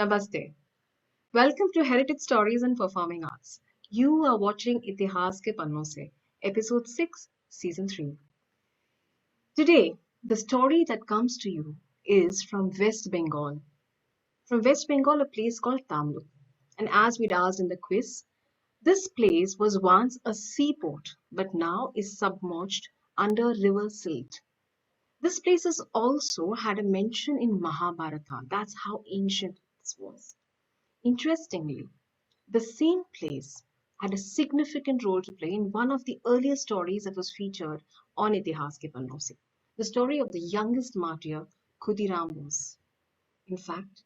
Namaste. Welcome to Heritage Stories and Performing Arts. You are watching Itihaas Ke Pannon Se, Episode 6, Season 3. Today, the story that comes to you is from West Bengal. From West Bengal, a place called Tamluk. And as we'd asked in the quiz, this place was once a seaport but now is submerged under river silt. This place has also had a mention in Mahabharata. That's how ancient this was. Interestingly, the same place had a significant role to play in one of the earliest stories that was featured on Itihaas Ke Pannon Se, the story of the youngest martyr, Khudiram Bose. In fact,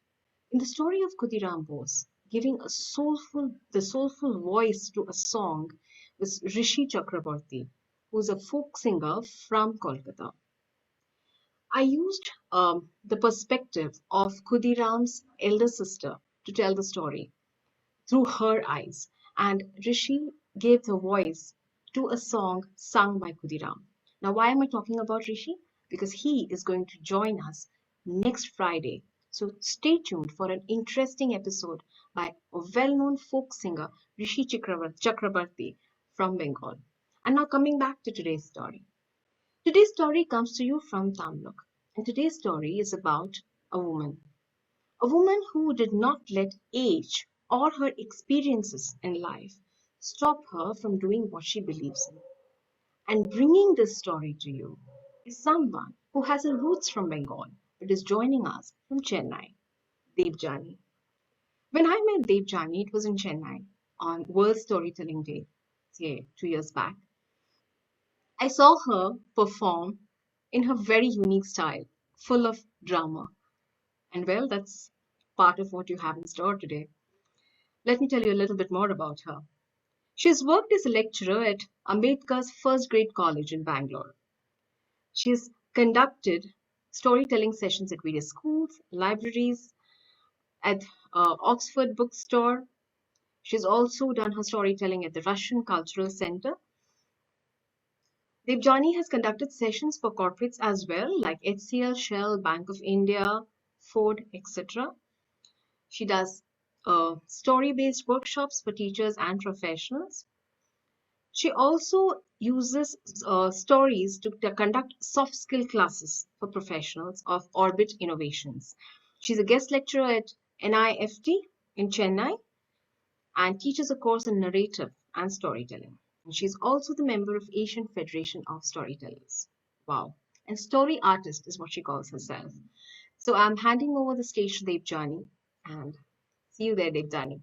in the story of Khudiram Bose, giving the soulful voice to a song was Rishi Chakraborty, who's a folk singer from Kolkata. I used the perspective of Khudiram's elder sister to tell the story through her eyes, and Rishi gave the voice to a song sung by Khudiram. Now, why am I talking about Rishi? Because he is going to join us next Friday. So stay tuned for an interesting episode by a well-known folk singer, Rishi Chakrabarti from Bengal. And now coming back to today's story. Today's story comes to you from Tamluk. And today's story is about a woman. A woman who did not let age or her experiences in life stop her from doing what she believes in. And bringing this story to you is someone who has her roots from Bengal but is joining us from Chennai, Debjani. When I met Debjani, it was in Chennai on World Storytelling Day, say 2 years back. I saw her perform in her very unique style, full of drama. And well, that's part of what you have in store today. Let me tell you a little bit more about her. She has worked as a lecturer at Ambedhkar's first grade college in Bangalore. She has conducted storytelling sessions at various schools, libraries, at Oxford Bookstore. She's also done her storytelling at the Russian Cultural Center. Debjani has conducted sessions for corporates as well, like HCL, Shell, Bank of India, Ford, etc. She does story-based workshops for teachers and professionals. She also uses stories to conduct soft skill classes for professionals of Orbit Innovations. She's a guest lecturer at NIFT in Chennai and teaches a course in narrative and storytelling. And she's also the member of Asian Federation of Storytellers. Wow. And story artist is what she calls herself. So I'm handing over the stage to Debjani, and see you there, Debjani.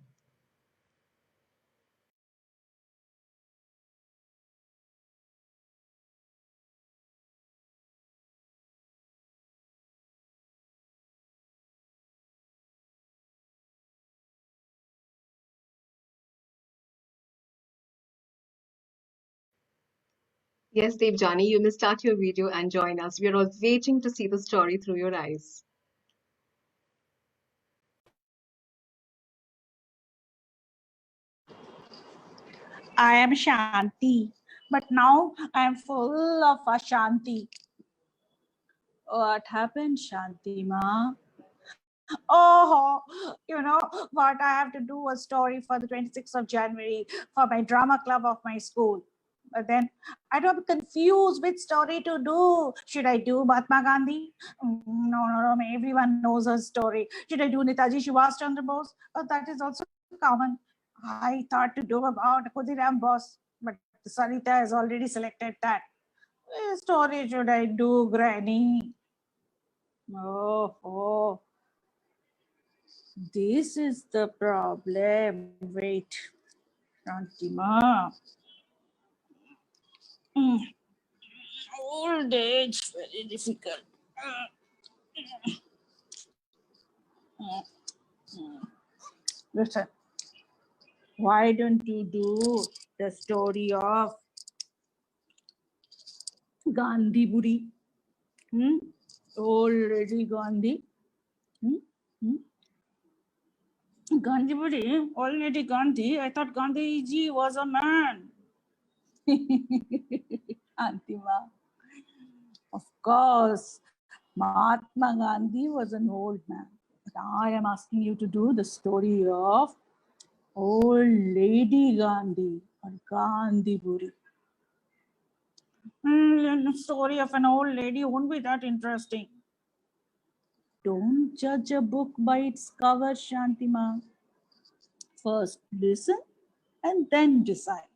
Yes, Debjani, you may start your video and join us. We are all waiting to see the story through your eyes. I am Shanti, but now I am full of Ashanti. What happened, Shanti Ma? Oh, you know what? I have to do a story for the 26th of January for my drama club of my school. But then I don't confused which story to do. Should I do Mahatma Gandhi? No. Everyone knows her story. Should I do Netaji Subhash Chandra Bose? Oh, that is also common. I thought to do about Khudiram Bose, but Sarita has already selected that. Which story should I do, Granny? Oh. This is the problem. Wait, Shantima. Old age, very difficult. Listen, why don't you do the story of Gandhi Buri? Old lady Gandhi. Gandhi Buri, old lady Gandhi. I thought Gandhi ji was a man. Antima. Of course, Mahatma Gandhi was an old man. I am asking you to do the story of Old Lady Gandhi or Gandhi Buri. The story of an old lady won't be that interesting. Don't judge a book by its cover, Shantima. First listen and then decide.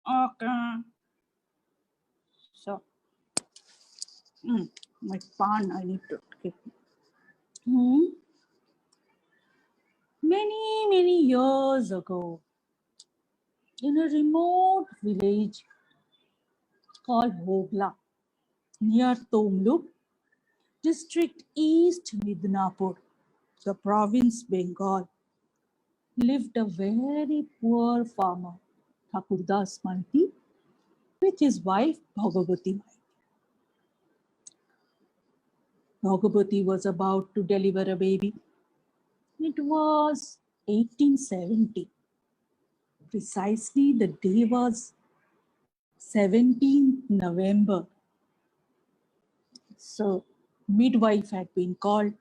Okay. So, my pan I need to get. Many years ago, in a remote village called Hogla, near Tomluk, district East Midnapur, the province Bengal, lived a very poor farmer, Thakurdas Maiti, with his wife Bhagavati Maiti. Bhagavati was about to deliver a baby. It was 1870. Precisely the day was 17th November. So midwife had been called.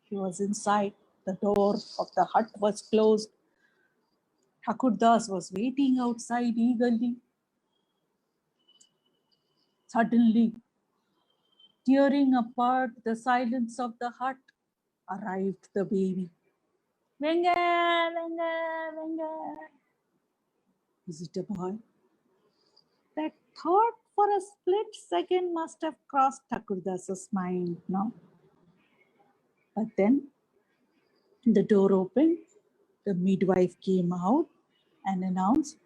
She was inside. The door of the hut was closed. Thakurdas was waiting outside eagerly. Suddenly, tearing apart the silence of the hut, arrived the baby. Venga, venga, venga. Is it a boy? That thought for a split second must have crossed Thakurdas's mind, no? But then the door opened, the midwife came out and announced,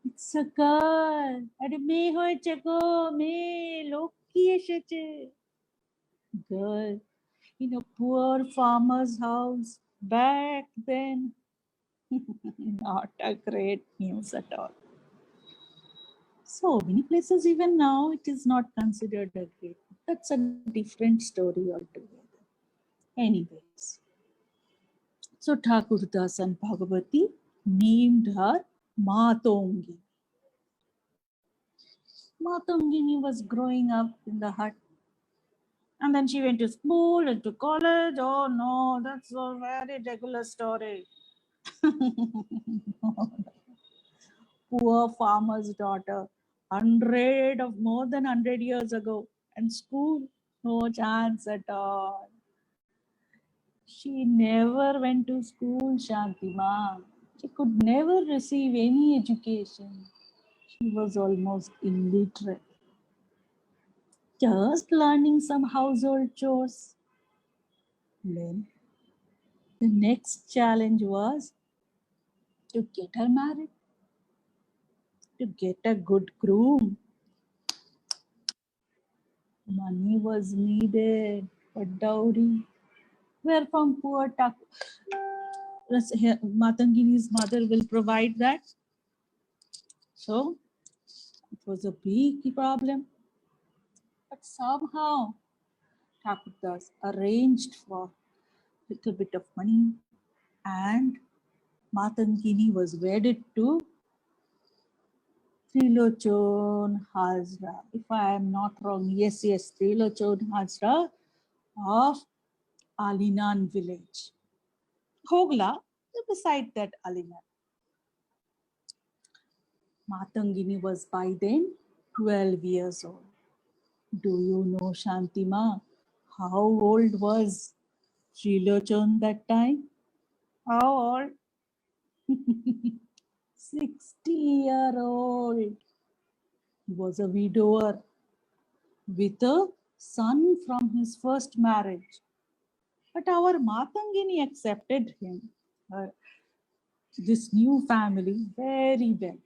"It's a girl. Are me hoyeche go, me Loki esheche." Girl in a poor farmer's house back then. Not a great news at all. So many places, even now, it is not considered a great. That's a different story altogether. Anyways, so Thakurdas and Bhagavati named her Matongini. Matongini was growing up in the hut. And then she went to school and to college. Oh no, that's a very regular story. Poor farmer's daughter, more than 100 years ago, and school, no chance at all. She never went to school, Shantima. She could never receive any education. She was almost illiterate. Just learning some household chores. Then the next challenge was to get her married, to get a good groom. Money was needed for dowry. Whereupon poor Matangini's mother will provide that. So it was a big problem. But somehow Thakurdas arranged for a little bit of money, and Matangini was wedded to Trilochon Hazra. If I am not wrong, yes, Trilochon Hazra of Alinan village. Hogla, beside that Alinan. Matangini was by then 12 years old. Do you know, Shantima, how old was Trilochon that time? How old? 60-year-old. He was a widower with a son from his first marriage. But our Matangini accepted him, this new family, very well.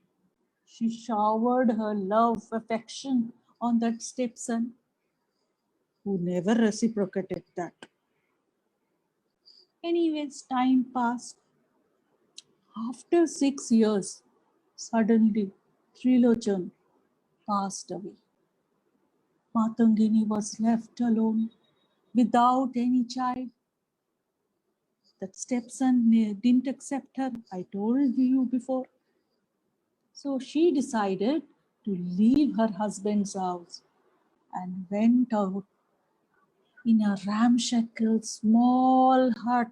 She showered her love, affection on that stepson, who never reciprocated that. Anyways, time passed. After 6 years, suddenly Trilochan passed away. Matangini was left alone without any child. That stepson didn't accept her. I told you before. So she decided to leave her husband's house and went out In a ramshackle small hut,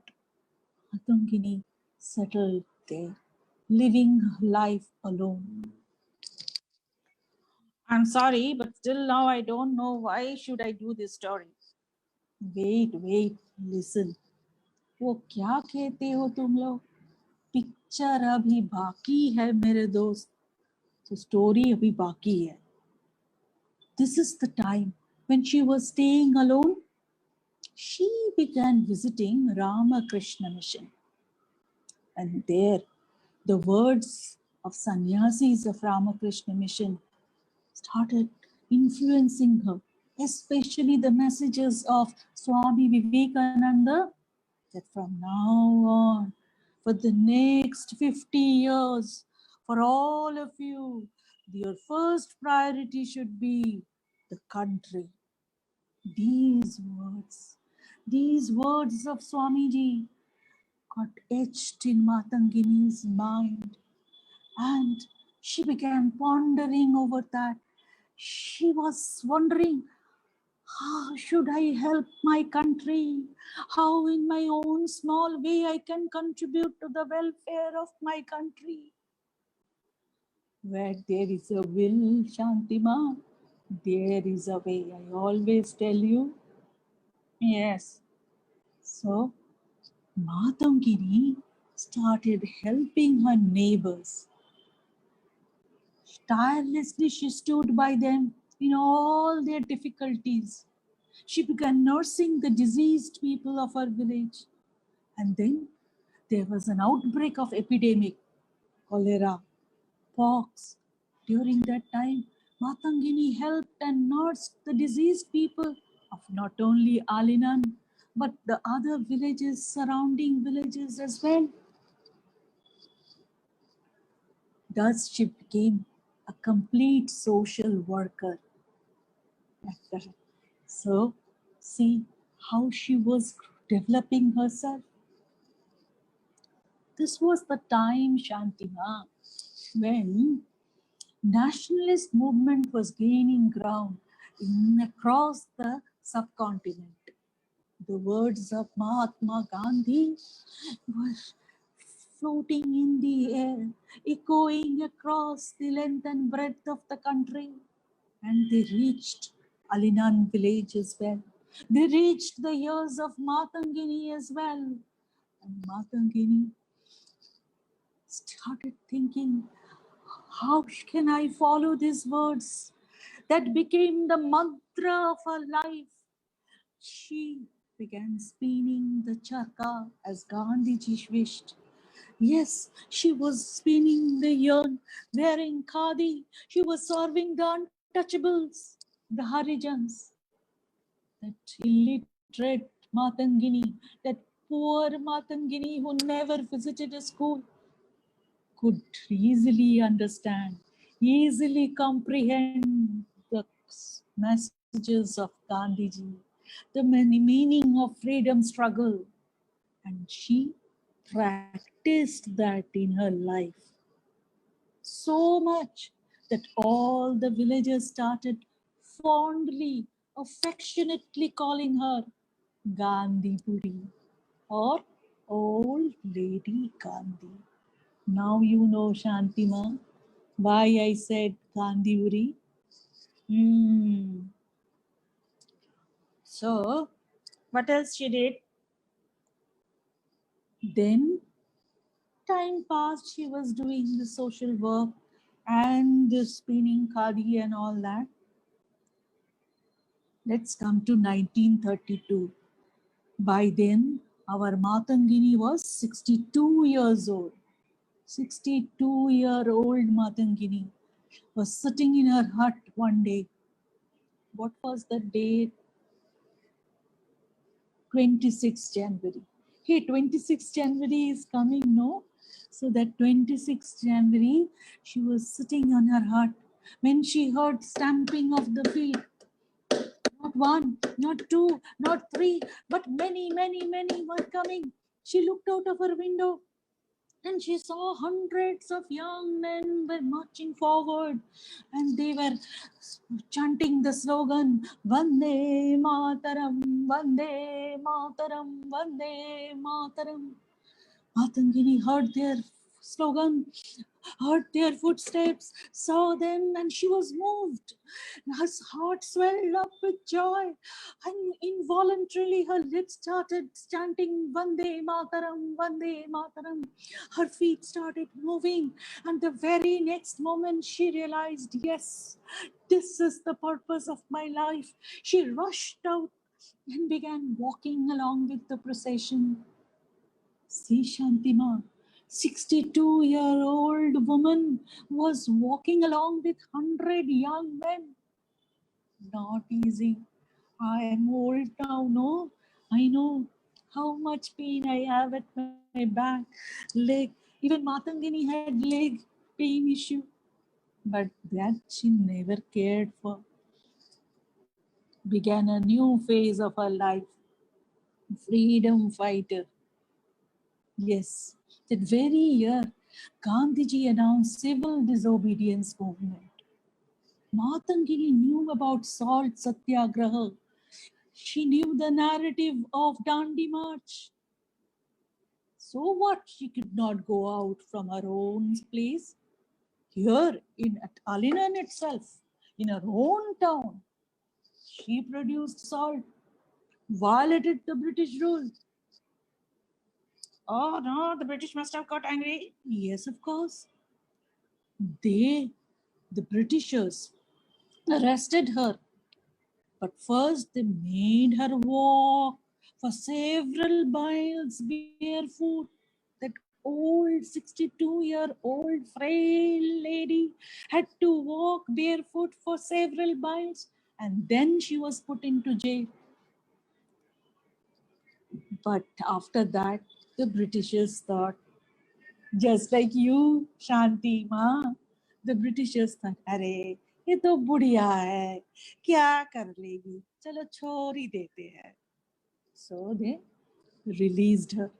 Matangini settled there, living life alone. I'm sorry, but still now I don't know why should I do this story. Wait, listen. वो क्या कहते हो तुम लोग? Picture अभी बाकी है मेरे दोस्त. So story अभी बाकी है. This is the time when she was staying alone. She began visiting Ramakrishna Mission. And there, the words of sannyasis of Ramakrishna Mission started influencing her, especially the messages of Swami Vivekananda, that from now on, for the next 50 years, for all of you, your first priority should be the country. These words of Swamiji got etched in Matangini's mind, and she began pondering over that. She was wondering, how should I help my country? How in my own small way I can contribute to the welfare of my country? Where there is a will, Shantima, there is a way. I always tell you. Yes. So Matangini started helping her neighbors. Tirelessly, she stood by them in all their difficulties. She began nursing the diseased people of her village. And then there was an outbreak of epidemic, cholera, pox. During that time, Matangini helped and nursed the diseased people of not only Alinan, but the other villages, surrounding villages as well. Thus, she became a complete social worker. So, see how she was developing herself. This was the time, Shantima, when nationalist movement was gaining ground across the subcontinent. The words of Mahatma Gandhi were floating in the air, echoing across the length and breadth of the country. And they reached Alinan village as well. They reached the ears of Matangini as well. And Matangini started thinking, how can I follow these words? That became the mantra of her life. She began spinning the charka as Gandhiji wished. Yes, she was spinning the yarn, wearing khadi. She was serving the untouchables, the Harijans. That illiterate Matangini, that poor Matangini who never visited a school, could easily understand, easily comprehend the messages of Gandhiji, the many meaning of freedom struggle. And she practiced that in her life so much that all the villagers started fondly, affectionately calling her Gandhi Puri or Old Lady Gandhi. Now you know, Shantima, why I said Gandhi Puri. So, what else she did? Then time passed, she was doing the social work and the spinning khadi and all that. Let's come to 1932. By then, our Matangini was 62 years old. 62-year-old Matangini was sitting in her hut one day. What was the date? 26th January. Hey, 26th January is coming, no? So that 26th January, she was sitting on her hut when she heard stamping of the feet. Not one, not two, not three, but many were coming. She looked out of her window and she saw hundreds of young men were marching forward, and they were chanting the slogan, Vande Mataram, Vande Mataram, Vande Mataram. Matangini heard their slogan, heard their footsteps, saw them, and she was moved. Her heart swelled up with joy, and involuntarily her lips started chanting Vande Mataram, Vande Mataram. Her feet started moving, and the very next moment she realized, yes, this is the purpose of my life. She rushed out and began walking along with the procession. See, Shantima, 62-year-old woman was walking along with 100 young men. Not easy. I am old now, no? I know how much pain I have at my back, leg. Even Matangini had leg pain issue. But that she never cared for. Began a new phase of her life. Freedom fighter. Yes, that very year, Gandhiji announced civil disobedience movement. Matangini knew about salt satyagraha. She knew the narrative of Dandi March. So what? She could not go out from her own place. Here in at Alinan itself, in her own town, she produced salt, violated the British rule. Oh no, the British must have got angry. Yes, of course. The Britishers, arrested her. But first they made her walk for several miles barefoot. That old 62-year-old frail lady had to walk barefoot for several miles, and then she was put into jail. But after that, the Britishers thought, just like you, Shanti Ma, the Britishers thought, अरे ये तो बुढ़िया है, क्या कर लेगी, चलो छोड़ ही देते हैं. So they released her.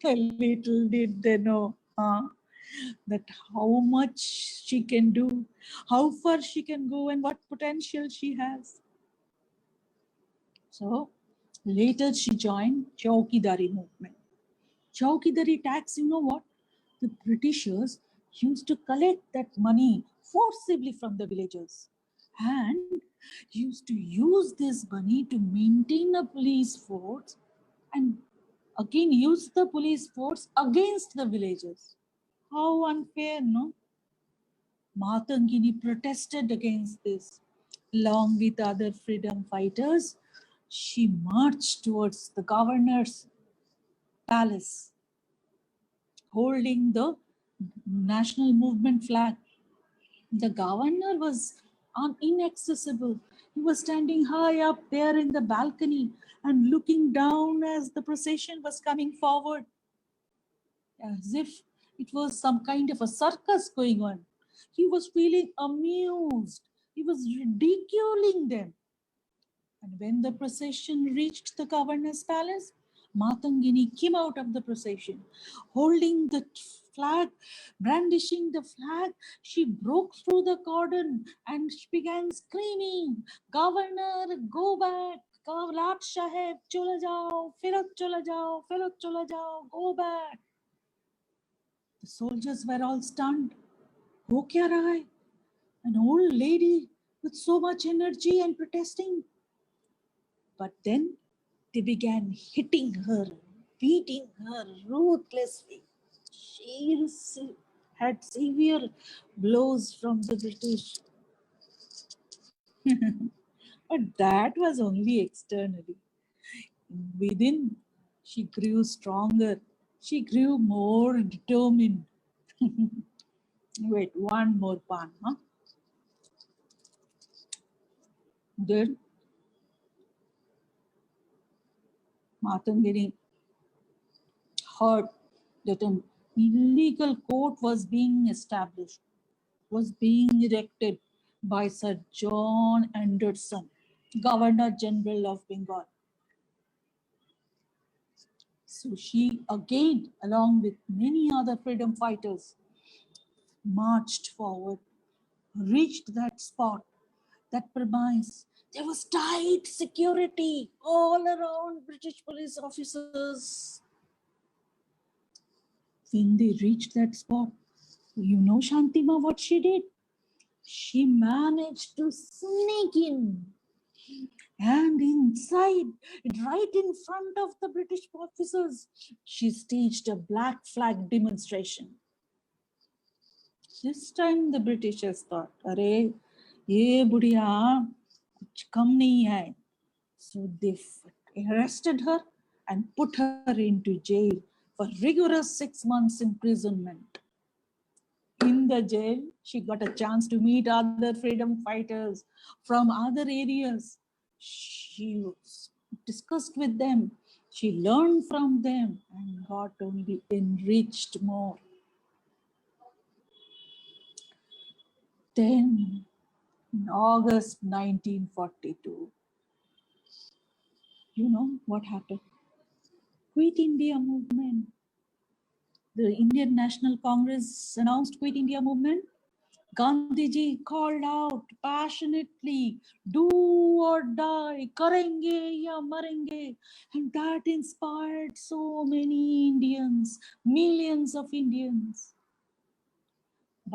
A little did they know that how much she can do, how far she can go, and what potential she has. So later she joined Chaukidari movement. Chaukidari tax, you know what? The Britishers used to collect that money forcibly from the villagers and used to use this money to maintain a police force and again use the police force against the villagers. How unfair, no? Matangini protested against this. Along with other freedom fighters, she marched towards the governor's palace, holding the national movement flag. The governor was inaccessible. He was standing high up there in the balcony and looking down as the procession was coming forward, as if it was some kind of a circus going on. He was feeling amused. He was ridiculing them. And when the procession reached the governor's palace, Matangini came out of the procession, holding the flag, brandishing the flag. She broke through the cordon and she began screaming, Governor, go back. Lat Saheb, chola jao, Firat chola jao, Firat chola jao, go back. The soldiers were all stunned. Ho kya raha hai? An old lady with so much energy and protesting. But then they began hitting her, beating her ruthlessly. She had severe blows from the British. But that was only externally. Within, she grew stronger. She grew more determined. Wait, one more pan, huh? Then Matangini heard that an illegal court was being established, was being erected by Sir John Anderson, Governor General of Bengal. So she again, along with many other freedom fighters, marched forward, reached that spot, that premise. There was tight security all around British police officers. When they reached that spot, you know Shantima what she did? She managed to sneak in. And inside, right in front of the British officers, she staged a black flag demonstration. This time the Britishers thought, "Arey, ye budiya, kuch kam nahi hai." So they arrested her and put her into jail for rigorous 6 months imprisonment. In the jail, she got a chance to meet other freedom fighters from other areas. She discussed with them. She learned from them and got only enriched more. Then, in August 1942, you know what happened? Quit India movement. The Indian National Congress announced Quit India movement. Gandhiji called out passionately, "Do or die, karenge ya marenge." And that inspired so many Indians, millions of Indians.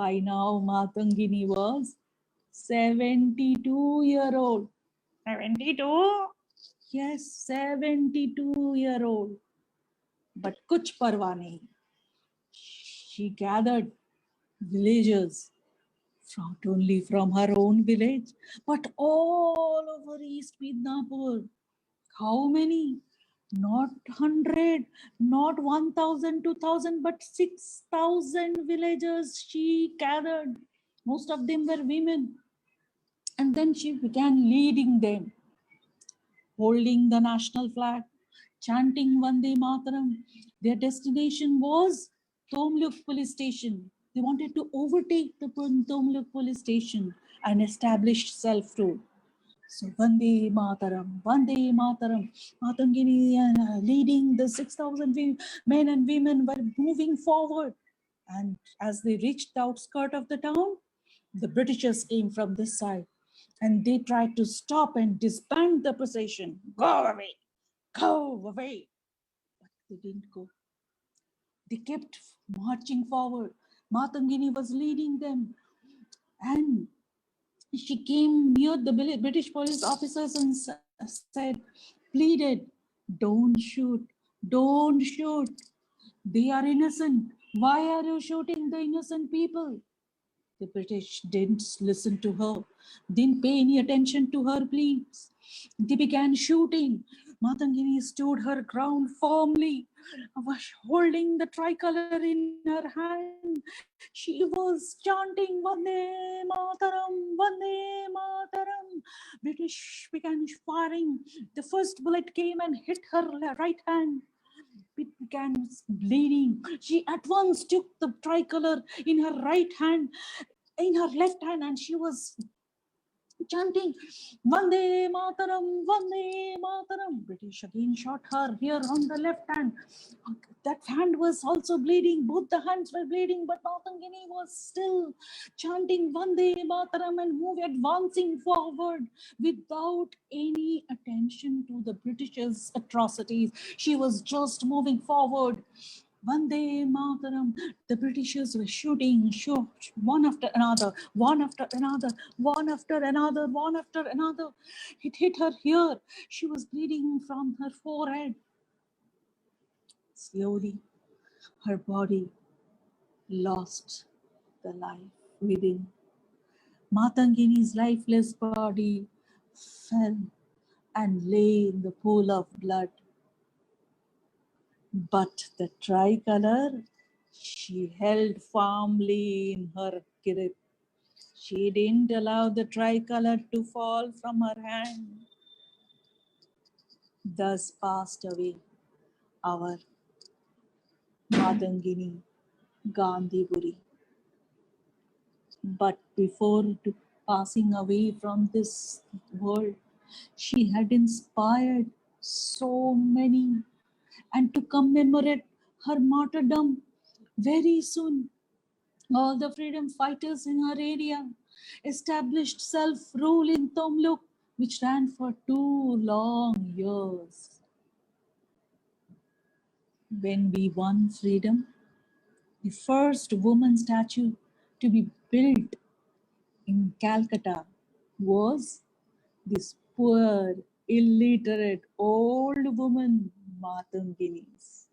By now, Matangini was 72-year-old. 72? Yes, 72-year-old. But kuch parwa nahi. She gathered villagers, not only from her own village, but all over East Midnapur. How many? Not 100, not 1,000, 2,000, but 6,000 villagers she gathered. Most of them were women. And then she began leading them, holding the national flag, chanting Vande Mataram. Their destination was Tomluk police station. They wanted to overtake the Tomluk police station and establish self-rule. So Vande Mataram, Vande Mataram, Matangini leading the 6,000 men and women were moving forward. And as they reached the outskirts of the town, the Britishers came from this side and they tried to stop and disband the procession. Go away, go away. But they didn't go. They kept marching forward. Matangini was leading them. And she came near the British police officers and said, pleaded, "Don't shoot, don't shoot. They are innocent. Why are you shooting the innocent people?" The British didn't listen to her, didn't pay any attention to her pleas. They began shooting. Matangini stood her ground firmly, was holding the tricolor in her hand. She was chanting Vande Mataram, Vande Mataram. British began firing. The first bullet came and hit her right hand. It began bleeding. She at once took the tricolor in her right hand, in her left hand, and she was chanting Vande Mataram, Vande Mataram. British again shot her here on the left hand. That hand was also bleeding. Both the hands were bleeding, but Matangini was still chanting Vande Mataram and advancing forward without any attention to the Britishers' atrocities. She was just moving forward. Vande Mataram. The Britishers were shooting, one after another, one after another, one after another, one after another. It hit her here. She was bleeding from her forehead. Slowly, her body lost the life within. Matangini's lifeless body fell and lay in the pool of blood. But the tricolor she held firmly in her grip. She didn't allow the tricolor to fall from her hand. Thus passed away our Matangini Gandhiburi. But before passing away from this world, she had inspired so many. And to commemorate her martyrdom, very soon all the freedom fighters in her area established self-rule in Tomluk, which ran for 2 long years. When we won freedom, the first woman statue to be built in Calcutta was this poor, illiterate old woman, Matangini's.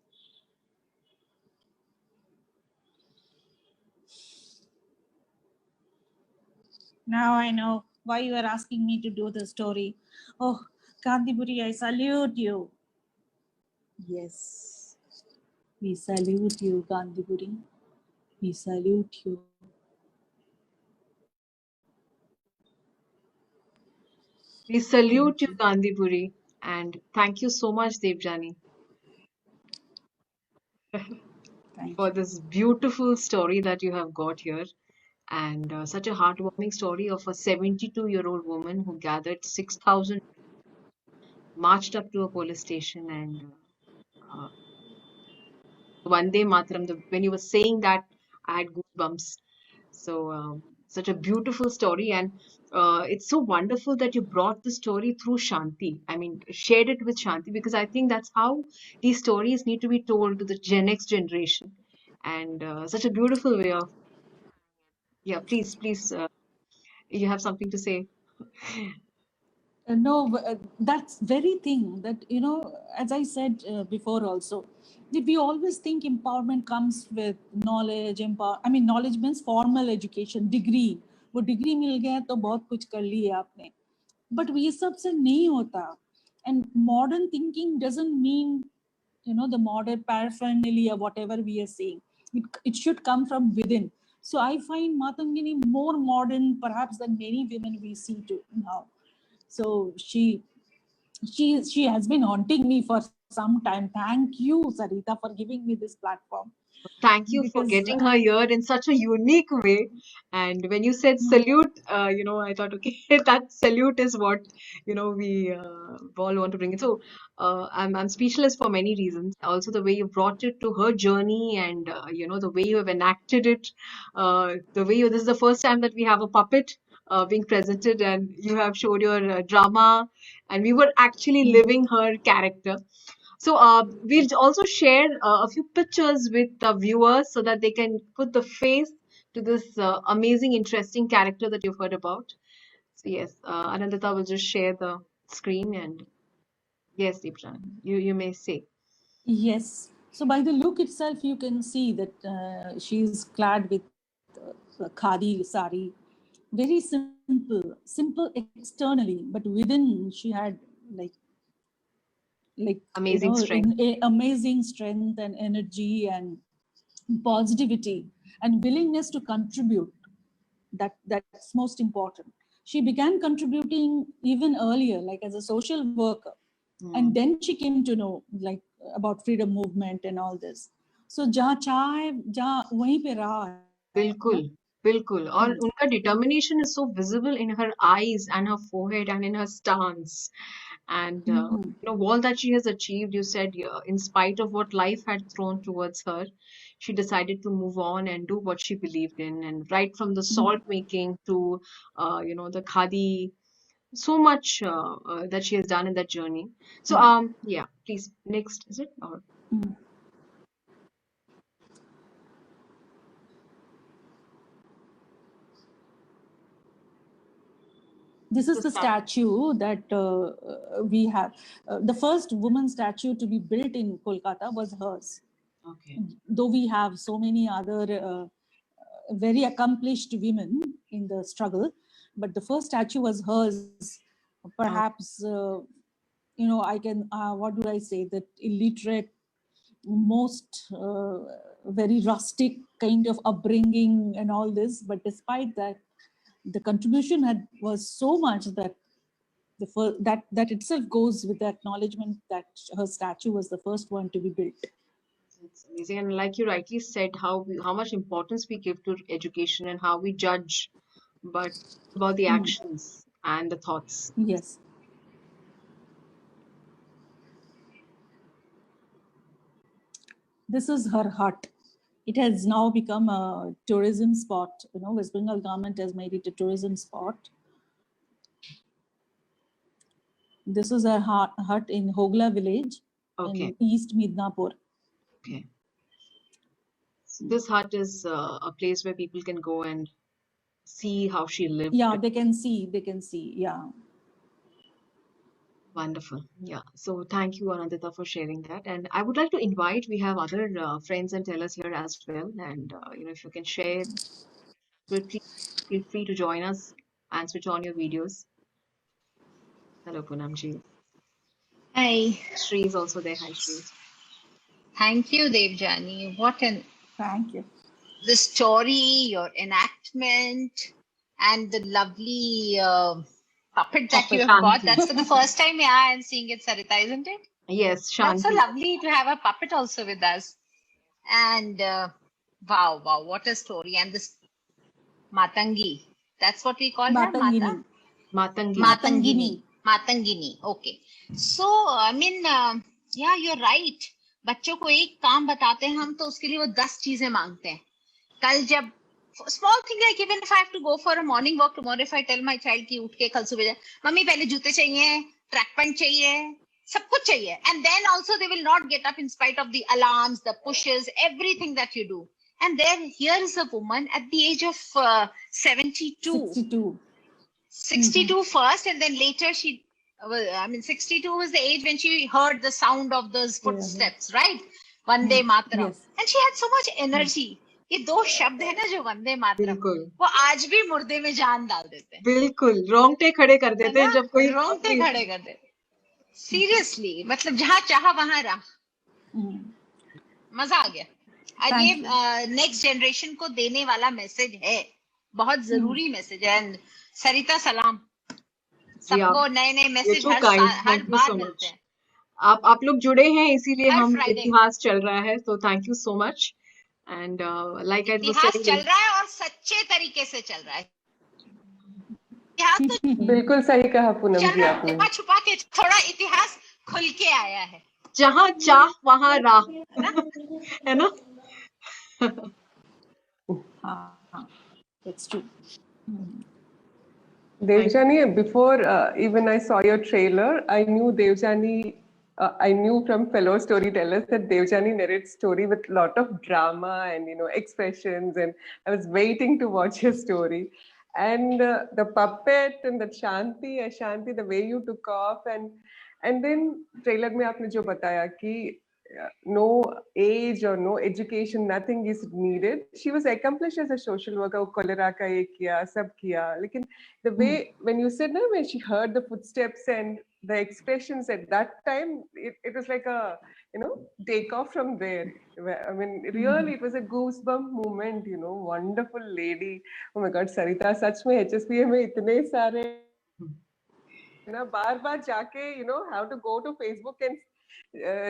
Now I know why you are asking me to do the story. Oh, Kandiburi, I salute you. Yes, we salute you, Gandhiburi. We salute you. We Thank salute you, you. Gandhipuri, and thank you so much, Debjani, Thank for you. this beautiful story that you have got here. And such a heartwarming story of a 72-year-old woman who gathered 6,000, marched up to a police station, and Vande Mataram. When you were saying that, I had goosebumps. So, such a beautiful story, and it's so wonderful that you brought the story through Shanti. I mean, shared it with Shanti because I think that's how these stories need to be told to the Gen X generation. And such a beautiful way of, yeah, please, please, you have something to say. No, that's very thing that, as I said before also, that we always think empowerment comes with knowledge. Knowledge means formal education, degree. वो degree मिल गया तो बहुत कुछ कर लिया आपने, but ये सब से नहीं होता. And modern thinking doesn't mean, the modern paraphernalia, whatever we are saying. It should come from within. So I find Matangini more modern perhaps than many women we see now. So she has been haunting me for some time. Thank you, Sarita, for giving me this platform. Thank you for Because getting her here in such a unique way. And when you said salute, I thought, okay, that salute is what, we all want to bring it. So I'm speechless for many reasons. Also, the way you brought it to her journey and, the way you have enacted it, this is the first time that we have a puppet being presented and you have showed your drama and we were actually living her character. So we'll also share a few pictures with the viewers so that they can put the face to this amazing, interesting character that you've heard about. So yes, Anandita will just share the screen and yes, Deepjan, you may say. yes, so by the look itself, you can see that she is clad with khadi sari, very simple externally, but within she had like Amazing strength. amazing strength and energy and positivity and willingness to contribute. That's most important. She began contributing even earlier, like as a social worker, and Hmm. then she came to know like about freedom movement and all this. So जहाँ चाहे जहाँ वहीं पे रहा है ना. बिल्कुल, बिल्कुल Hmm. और उनका determination is so visible in her eyes and her forehead and in her stance. And all that she has achieved, you said, in spite of what life had thrown towards her, she decided to move on and do what she believed in. And right from the salt making to, the khadi, so much that she has done in that journey. So, yeah, please, next, is it? Or This is the the start? statue that we have. The first woman statue to be built in Kolkata was hers. Okay. Though we have so many other very accomplished women in the struggle, but the first statue was hers. Oh, Perhaps, I can, what do I say, that illiterate, most very rustic kind of upbringing and all this. But despite that, the contribution was so much that that itself goes with the acknowledgement that her statue was the first one to be built. it's amazing. And like you rightly said, how much importance we give to education and how we judge, but about the actions and the thoughts. Yes. This is her hut. It has now become a tourism spot. You know, West Bengal government has made it a tourism spot. This is a hut in Hogla village in East Midnapur. Okay. So this hut is a place where people can go and see how she lived. Yeah, they can see. They can see. Yeah. Wonderful. Yeah. So thank you, Anandita, for sharing that. And I would like to invite, we have other friends and tellers here as well. And, if you can share, please feel free to join us and switch on your videos. Hello, Poonamji. Hi. Shri is also there. Hi, Shri. Thank you, Debjani. What Thank you. the story, your enactment, and the lovely puppet that you have got. That's for the first time, yeah, I'm seeing it, Sarita, isn't it? Yes, Shanti. That's so lovely to have a puppet also with us. And wow, what a story. And this Matangi, that's what we call her, Mata? Matangini. Matangini. Okay. So, I mean, yeah, you're right. बच्चों को एक काम बताते हैं हम तो उसके लिए वो 10 चीजें मांगते हैं. कल जब small thing like even if I have to go for a morning walk tomorrow, if I tell my child कि उठ के कल सुबह जाए, मम्मी पहले जूते चाहिए, ट्रैक पैंट चाहिए, सब कुछ चाहिए. And then also they will not get up in spite of the alarms, the pushes, everything that you do. And then here is a woman at the age of 72. 62 first, and then later she, 62 was the age when she heard the sound of those footsteps, right? Vande Mataram. Yes. And she had so much energy. ये दो शब्द है ना जो वंदे मातरम, वो आज भी मुर्दे में जान डाल देते हैं. बिल्कुल, रोंगटे खड़े कर देते हैं जब कोई रोंगटे खड़े कर देते. Seriously, मतलब जहाँ चाहा वहाँ रहा. मजा आ गया. और ये नेक्स्ट जनरेशन को देने वाला मैसेज है, बहुत जरूरी मैसेज है. एंड सरिता सलाम, सबको नए नए मैसेज हर बार मिलते हैं. आप लोग जुड़े हैं इसीलिए हम इतिहास चल रहा है, तो thank you so much. And like I was saying, चल रहा है और सच्चे तरीके से चल रहा है. बिल्कुल सही कहा पूनम जी आपने. छुपा छुपा के थोड़ा इतिहास खुल के आया है. जहाँ चाह वहाँ राह, है ना? That's true. Debjani, before even I saw your trailer, I knew Debjani. I knew from fellow storytellers that Debjani narrates story with a lot of drama and expressions, and I was waiting to watch your story. And the puppet and the Ashanti, the way you took off, and then trailer में आपने जो बताया कि no age or no education, nothing is needed. She was accomplished as a social worker. Cholera का ये किया, सब किया. लेकिन the way when you said, when she heard the footsteps and the expressions at that time, it was like a take off from there. I mean, really, it was a goosebump moment. Wonderful lady. Oh my God, Sarita, सच में HSPA में इतने सारे ना बार-बार जाके have to go to Facebook and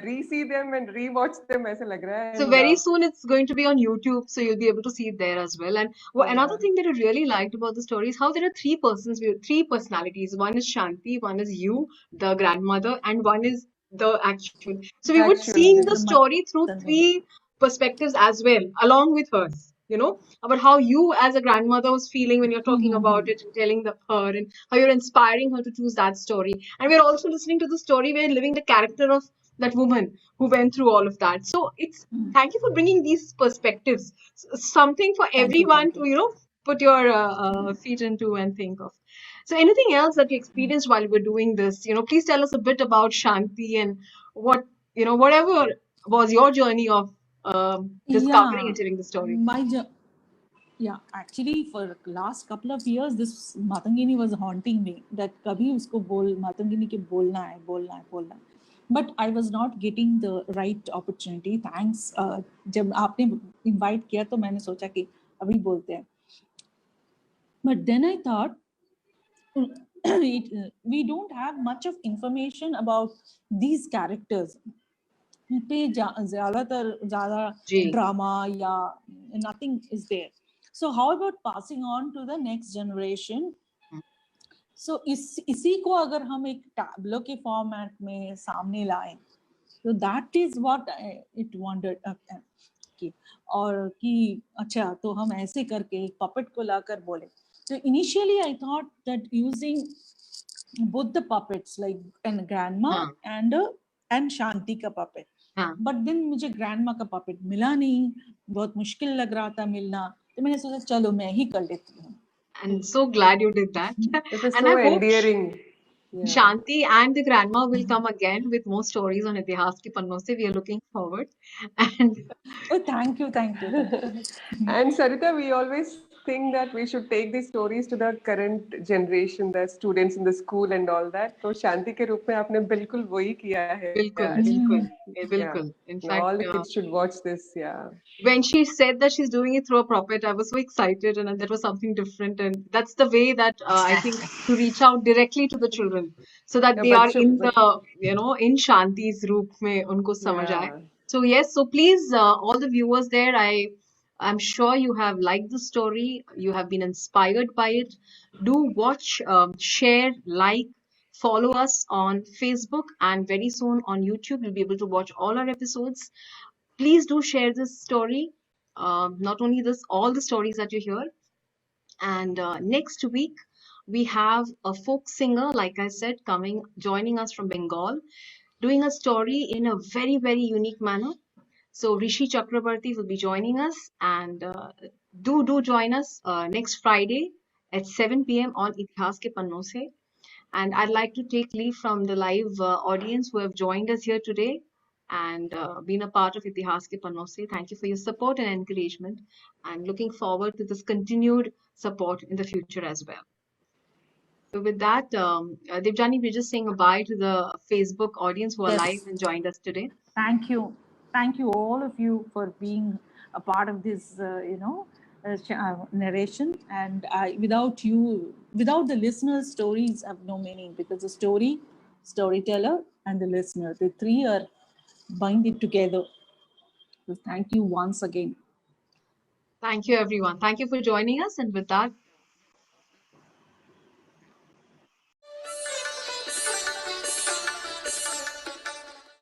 re-see them and re-watch them. ऐसा लग रहा है. So very soon it's going to be on YouTube, so you'll be able to see it there as well. And another thing that I really liked about the story is how there are three personalities. One is Shanti, one is you, the grandmother, and one is the actual. So we were seeing the story through three perspectives as well, along with hers. About how you as a grandmother was feeling when you're talking about it and telling her, and how you're inspiring her to choose that story. And we're also listening to the story where living the character of that woman who went through all of that. So it's thank you for bringing these perspectives, something for everyone to put your feet into and think of. So anything else that you experienced while you were doing this, please tell us a bit about Shanti and what whatever was your journey of discovering and telling the story. Actually for last couple of years this Matangini was haunting me, that kabhi usko Matangini ke bolna hai. But I was not getting the right opportunity. Thanks. जब आपने invite किया तो मैंने सोचा कि अभी बोलते हैं. But then I thought we don't have much of information about these characters. पे ज़्यादा drama या nothing is there. So how about passing on to the next generation? So इसी को अगर हम एक टैब्लो के फॉर्मेट में सामने लाएं, So that is what it wondered. कि और कि अच्छा तो हम ऐसे करके एक puppet को लाकर बोले. So initially I thought that using both the puppets like and grandma and Shanti का puppet. But then मुझे grandma का puppet मिला नहीं, बहुत मुश्किल लग रहा था मिलना, तो मैंने सोचा चलो मैं ही कर लेती हूँ. And so glad you did that. It was And so I hope endearing. Yeah. Shanti and the grandma will come again with more stories on Itihaas Ke Pannon Se. We are looking forward. And Oh, thank you. And Sarita, we always think that we should take these stories to the current generation, the students in the school and all that. So Shanti के रूप में आपने बिल्कुल वही किया है आज. Yeah. In Now fact, all the kids should watch this. Yeah. when she said that she's doing it through a puppet, I was so excited, and that was something different. And that's the way that I think to reach out directly to the children, so that they are in the in Shanti's roop में उनको समझ आए. So yes, so please all the viewers there, I'm sure you have liked the story, you have been inspired by it. Do watch, share, like, follow us on Facebook, and very soon on YouTube you'll be able to watch all our episodes. Please do share this story. Not only this, all the stories that you hear. And next week, we have a folk singer, like I said, joining us from Bengal, doing a story in a very, very unique manner. So Rishi Chakrabarti will be joining us, and do join us next Friday at 7 p.m. on Itihaas Ke Pannon Se. And I'd like to take leave from the live audience who have joined us here today and been a part of Itihaas Ke Pannon Se. Thank you for your support and encouragement. I'm looking forward to this continued support in the future as well. So with that, Debjani, we're just saying bye to the Facebook audience who are live and joined us today. Thank you all of you for being a part of this, narration. And without the listeners, stories have no meaning, because the storyteller, and the listener, the three are binded together. So thank you once again. Thank you, everyone. Thank you for joining us. And with that,